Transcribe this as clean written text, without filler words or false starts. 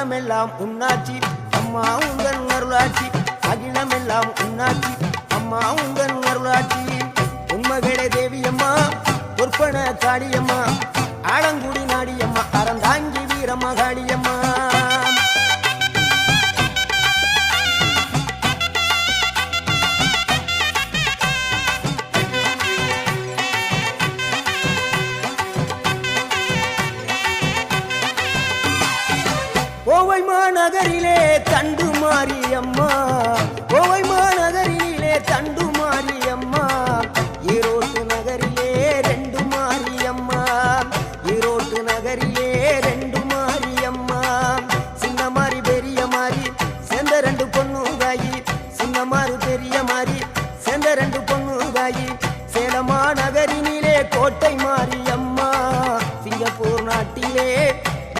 அகிலமெல்லாம் உன்னாட்சி அம்மா உங்கள் அருளாட்சி அகிலமெல்லாம் உன்னாட்சி அம்மா உங்கள் அருளாட்சி உண்மகளே தேவியம்மா பொற்பன காளியம்மா ஆலங்குடி நாடியம்மா அறந்தாங்கி வீரம்மா காளியம்மா கோவை மாநகரிலே தண்டு மாரியம்மா கோவை